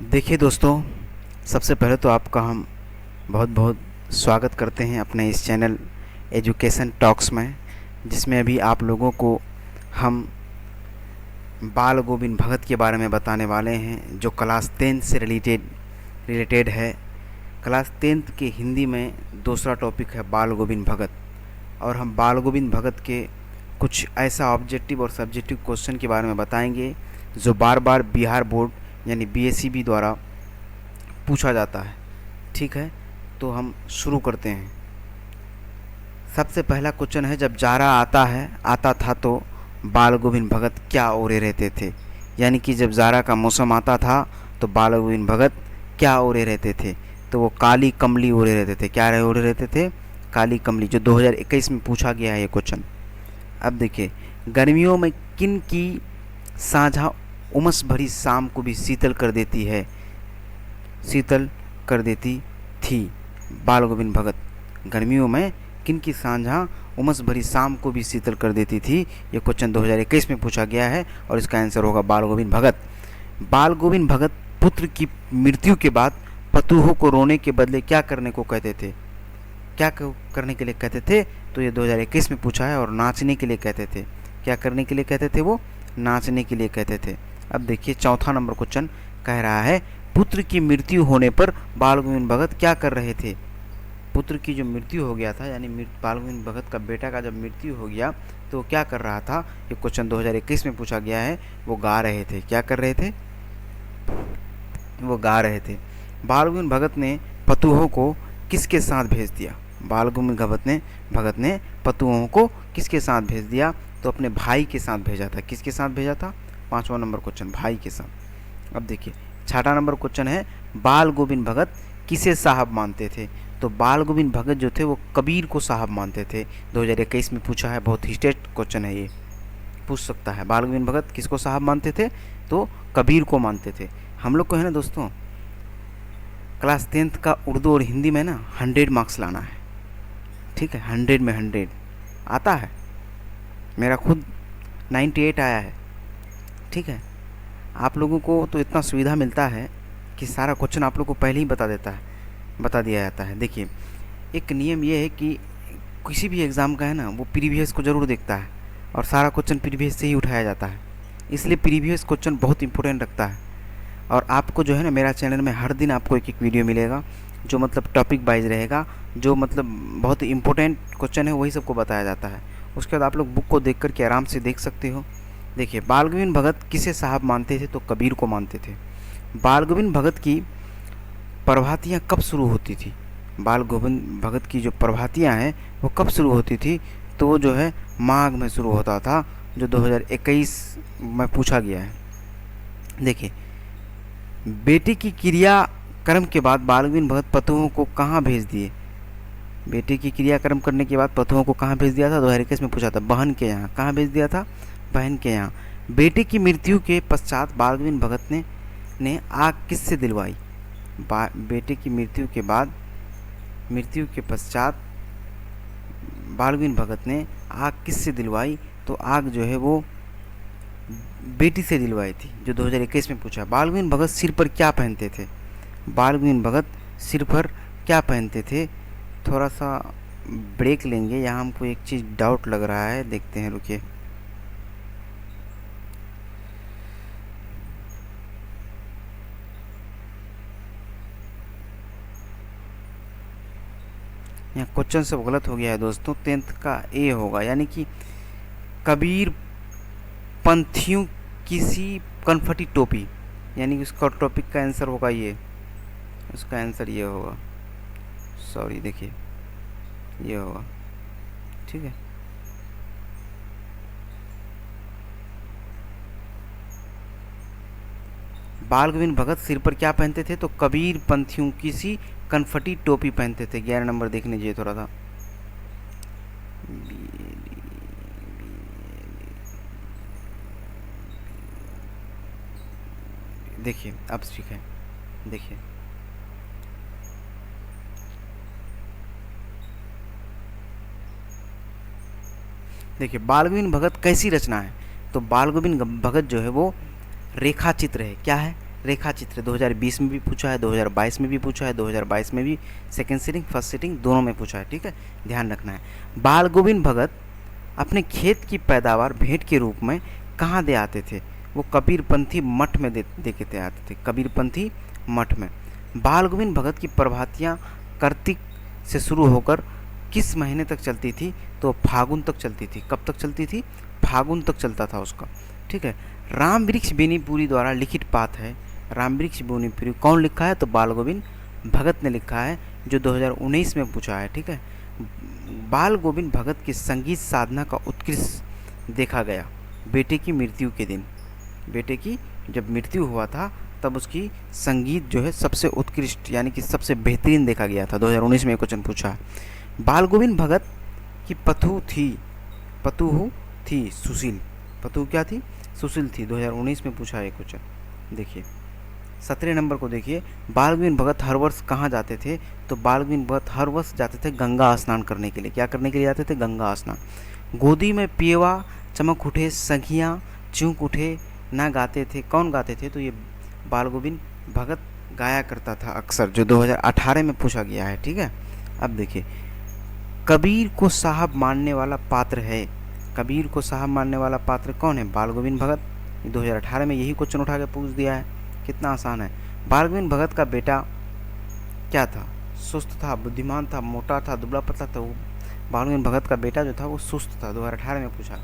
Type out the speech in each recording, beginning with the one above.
देखिए दोस्तों, सबसे पहले तो आपका हम बहुत बहुत स्वागत करते हैं अपने इस चैनल एजुकेशन टॉक्स में, जिसमें अभी आप लोगों को हम बाल गोविंद भगत के बारे में बताने वाले हैं, जो क्लास 10 से रिलेटेड है। क्लास 10 के हिंदी में दूसरा टॉपिक है बाल गोविंद भगत, और हम बाल गोविंद भगत के कुछ ऐसा ऑब्जेक्टिव और सब्जेक्टिव क्वेश्चन के बारे में बताएंगे जो बार बार बिहार बोर्ड यानी बीएसईबी द्वारा पूछा जाता है। ठीक है, तो हम शुरू करते हैं। सबसे पहला क्वेश्चन है, जब जाड़ा आता था तो बाल गोविंद भगत क्या ओढ़े रहते थे। यानी कि जब जाड़ा का मौसम आता था तो बाल गोविंद भगत क्या ओढ़े रहते थे, तो वो काली कमली ओढ़े रहते थे। क्या ओढ़े रहते थे? काली कमली, जो 2021 में पूछा गया है ये क्वेश्चन। अब देखिए, गर्मियों में किन की साझा उमस भरी शाम को भी शीतल कर देती थी बाल गोविंद भगत। गर्मियों में किन की साझा उमस भरी शाम को भी शीतल कर देती थी, ये क्वेश्चन 2021 में पूछा गया है, और इसका आंसर होगा बाल गोविंद भगत। बाल गोविंद भगत पुत्र की मृत्यु के बाद पतूहों को रोने के बदले क्या करने को कहते थे? क्या करने के लिए कहते थे? तो ये 2021 में पूछा है, और नाचने के लिए कहते थे। क्या करने के लिए कहते थे? वो नाचने के लिए कहते थे। अब देखिए, चौथा नंबर क्वेश्चन कह रहा है, पुत्र की मृत्यु होने पर बाल गोविंद भगत क्या कर रहे थे? पुत्र की जो मृत्यु हो गया था, यानी बाल गोविंद भगत का बेटा का जब मृत्यु हो गया तो क्या कर रहा था? ये क्वेश्चन 2021 में पूछा गया है। वो गा रहे थे। क्या कर रहे थे? वो गा रहे थे। बाल गोविंद भगत ने पतूहों को किसके साथ भेज दिया? बाल गोविंद भगत ने पतूहों को किसके साथ भेज दिया? तो अपने भाई के साथ भेजा था। किसके साथ भेजा था? पांचवा नंबर क्वेश्चन, भाई के साथ। अब देखिए, छठा नंबर क्वेश्चन है, बाल गोविंद भगत किसे साहब मानते थे? तो बाल गोविंद भगत जो थे वो कबीर को साहब मानते थे। 2021 में पूछा है, बहुत हिस्टेट क्वेश्चन है, ये पूछ सकता है। बाल गोविंद भगत किसको साहब मानते थे? तो कबीर को मानते थे। हम लोग को है ना दोस्तों, क्लास 10 का उर्दू और हिंदी में ना 100 मार्क्स लाना है। ठीक है, 100 में 100 आता है। मेरा खुद 98 आया है। ठीक है, आप लोगों को तो इतना सुविधा मिलता है कि सारा क्वेश्चन आप लोग को पहले ही बता दिया जाता है। देखिए, एक नियम ये है कि किसी भी एग्ज़ाम का है ना, वो प्रीवियस को ज़रूर देखता है, और सारा क्वेश्चन प्रीवियस से ही उठाया जाता है। इसलिए प्रीवियस क्वेश्चन बहुत इंपॉर्टेंट रखता है। और आपको जो है ना, मेरा चैनल में हर दिन आपको एक वीडियो मिलेगा, जो मतलब टॉपिक वाइज रहेगा, जो मतलब बहुत इंपॉर्टेंट क्वेश्चन है वही सबको बताया जाता है। उसके बाद आप लोग बुक को देख कर के आराम से देख सकते हो। देखिए, बाल गोविंद भगत किसे साहब मानते थे? तो कबीर को मानते थे। बाल गोविंद भगत की प्रभातियाँ कब शुरू होती थी? बाल गोविंद भगत की जो प्रभातियाँ हैं वो कब शुरू होती थी? तो वो जो है माघ में शुरू होता था, जो 2021 में पूछा गया है। देखिए, बेटे की क्रियाक्रम के बाद बाल गोविंद भगत पतुओं को कहाँ भेज दिए? बेटे की क्रियाक्रम करने के बाद पतुओं को कहाँ भेज दिया था? 2021 में पूछा था, बहन के यहाँ। कहाँ भेज दिया था? बहन के यहाँ। बेटे की मृत्यु के पश्चात बाल गोविंद भगत ने आग किससे दिलवाई? बेटे की मृत्यु के पश्चात बाल गोविंद भगत ने आग किससे दिलवाई? तो आग जो है वो बेटी से दिलवाई थी, जो 2021 में पूछा। बाल गोविंद भगत सिर पर क्या पहनते थे? बाल गोविंद भगत सिर पर क्या पहनते थे? थोड़ा सा ब्रेक लेंगे, यहाँ हमको एक चीज़ डाउट लग रहा है, देखते हैं, रुकिए। यहाँ क्वेश्चन सब गलत हो गया है दोस्तों। 10th का ए होगा, यानी कि कबीर पंथियों किसी कनफटी टोपी, यानी कि उसका टॉपिक का आंसर होगा ये। उसका आंसर ये होगा, सॉरी, देखिए ये होगा। ठीक है, बाल गोविंद भगत सिर पर क्या पहनते थे? तो कबीर पंथियों किसी कनफटी टोपी पहनते थे। 11 नंबर देख लीजिए थोड़ा सा। देखिए, अब ठीक है। देखिए, बाल गोविंद भगत कैसी रचना है? तो बाल गोविंद भगत जो है वो रेखा चित्र है। क्या है? रेखा चित्र 2020 में भी पूछा है, 2022 में भी पूछा है, 2022 में भी सेकेंड सीटिंग फर्स्ट सीटिंग दोनों में पूछा है, ठीक है, ध्यान रखना है। बाल गोविंद भगत अपने खेत की पैदावार भेंट के रूप में कहाँ दे आते थे? वो कबीरपंथी मठ में दे के दे आते थे, कबीरपंथी मठ में। बाल गोविंद भगत की प्रभातियाँ कार्तिक से शुरू होकर किस महीने तक चलती थी? तो फागुन तक चलती थी। कब तक चलती थी? फागुन तक चलता था उसका, ठीक है। राम वृक्ष बेनीपुरी द्वारा लिखित पाठ है, राम वृक्ष बेनीपुरी कौन लिखा है? तो बाल गोविंद भगत ने लिखा है, जो 2019 में पूछा है, ठीक है। बाल गोविंद भगत की संगीत साधना का उत्कृष्ट देखा गया बेटे की मृत्यु के दिन। बेटे की जब मृत्यु हुआ था तब उसकी संगीत जो है सबसे उत्कृष्ट यानी कि सबसे बेहतरीन देखा गया था। 2019 में क्वेश्चन पूछा है। बाल गोविंद भगत की पतुहू थी सुशील। पतुहू क्या थी? सुशील थी। 2019 में पूछा है क्वेश्चन। देखिए 17 नंबर को देखिए, बाल गोविंद भगत हर वर्ष कहाँ जाते थे? तो बाल गोविंद भगत हर वर्ष जाते थे गंगा स्नान करने के लिए। क्या करने के लिए जाते थे? गंगा स्नान। गोदी में पियवा चमक उठे सखियाँ चूक उठे ना गाते थे, कौन गाते थे? तो ये बाल गोविंद भगत गाया करता था अक्सर, जो 2018 में पूछा गया है, ठीक है। अब देखिए, कबीर को साहब मानने वाला पात्र है। कबीर को साहब मानने वाला पात्र कौन है? बाल गोविंद भगत। 2018 में यही क्वेश्चन उठा के पूछ दिया है, कितना आसान है। बाल गोविंद भगत का बेटा क्या था? सुस्त था, बुद्धिमान था, मोटा था, दुबला पतला था। वो बाल गोविंद भगत का बेटा जो था वो सुस्त था। 2018 में पूछा।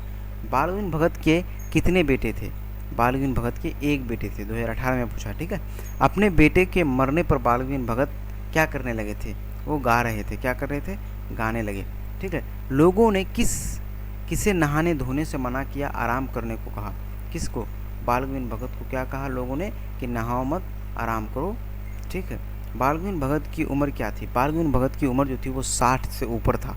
बाल गोविंद भगत के कितने बेटे थे? बाल गोविंद भगत के एक बेटे थे। 2018 में पूछा, ठीक है। अपने बेटे के मरने पर बाल गोविंद भगत क्या करने लगे थे? वो गा रहे थे। क्या कर रहे थे? गाने लगे, ठीक है। लोगों ने किसे नहाने धोने से मना किया, आराम करने को कहा? किसको? बाल गोविंद भगत को क्या कहा लोगों ने? कि नहाओ मत, आराम करो, ठीक है। बाल गोविंद भगत की उम्र क्या थी? बाल गोविंद भगत की उम्र जो थी वो 60 से ऊपर था।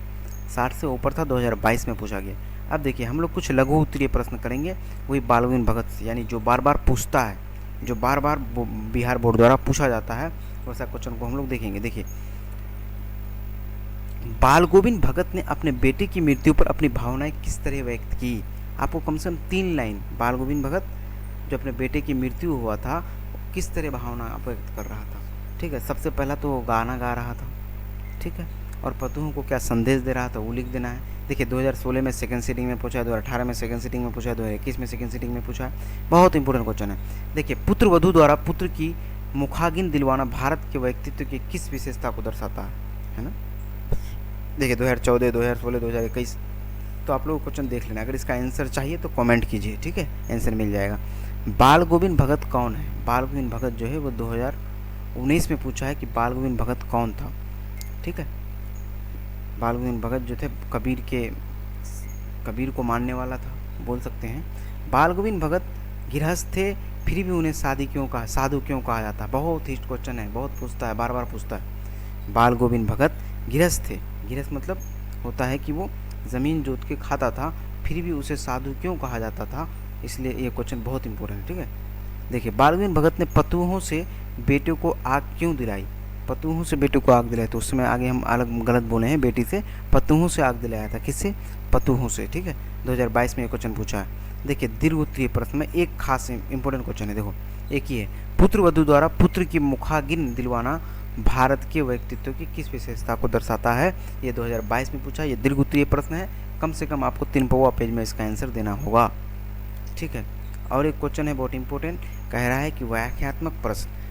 60 से ऊपर था। 2022 में पूछा गया। अब देखिए हम लोग कुछ लघु उत्तरीय प्रश्न करेंगे, वही बाल गोविंद भगत से, यानी जो बार बार पूछता है, जो बार बार बिहार बोर्ड द्वारा पूछा जाता है, वैसा क्वेश्चन को हम लोग देखेंगे। देखिए, बाल गोविंद भगत ने अपने बेटे की मृत्यु पर अपनी भावनाएं किस तरह व्यक्त की? आपको कम से कम 3 लाइन, बाल गोविंद भगत जो अपने बेटे की मृत्यु हुआ था किस तरह भावना व्यक्त कर रहा था, ठीक है। सबसे पहला तो वो गाना गा रहा था, ठीक है, और पतुओं को क्या संदेश दे रहा था वो लिख देना है। देखिए 2016 में सेकंड सीटिंग में पूछा है, 2018 में सेकंड सीटिंग में पूछा है, 2021 में सेकंड सीटिंग में पूछा है। बहुत इंपॉर्टेंट क्वेश्चन है। देखिए, पुत्र वधू द्वारा पुत्र की मुखाग्नि दिलवाना भारत के व्यक्तित्व की किस विशेषता को दर्शाता है ना। देखिए 2014, 2016, 2021, तो आप लोग क्वेश्चन देख लेना। अगर इसका आंसर चाहिए तो कमेंट कीजिए, ठीक है, आंसर मिल जाएगा। बाल गोविंद भगत कौन है? बाल गोविंद भगत जो है वो 2019 में पूछा है कि बाल गोविंद भगत कौन था, ठीक है। बाल गोविंद भगत जो थे कबीर को मानने वाला था, बोल सकते हैं। बाल गोविंद भगत गृहस्थ थे, फिर भी उन्हें साधु क्यों कहा जाता है? बहुत हिस्ट क्वेश्चन है, बहुत पूछता है, बार बार पूछता है। बाल गोविंद भगत गृहस्थ थे। गृहस्थ मतलब होता है कि वो ज़मीन जोत के खाता था, फिर भी उसे साधु क्यों कहा जाता था? इसलिए ये क्वेश्चन बहुत इंपॉर्टेंट है, ठीक है। देखिए, बाल गोविंद भगत ने पतुओं से बेटे को आग क्यों दिलाई? पतुओं से बेटे को आग दिलाई, तो उसमें आगे हम अलग गलत बोले हैं, बेटी से पतुओं से आग दिलाया था। किससे? पतुओं से, ठीक है। 2022 में ये क्वेश्चन पूछा है। देखिए, दीर्घ उत्तरीय प्रश्न में एक खास इंपॉर्टेंट क्वेश्चन है, देखो एक ही है। पुत्र वधू द्वारा पुत्र की मुखाग्नि दिलवाना भारत के व्यक्तित्व की किस विशेषता को दर्शाता है? ये 2022 में पूछा है। ये दीर्घ उत्तरीय प्रश्न है, कम से कम आपको 3 पौवा पेज में इसका आंसर देना होगा, ठीक है। और एक क्वेश्चन है बहुत इंपॉर्टेंट, कह रहा है कि व्याख्यात्मक प्रश्न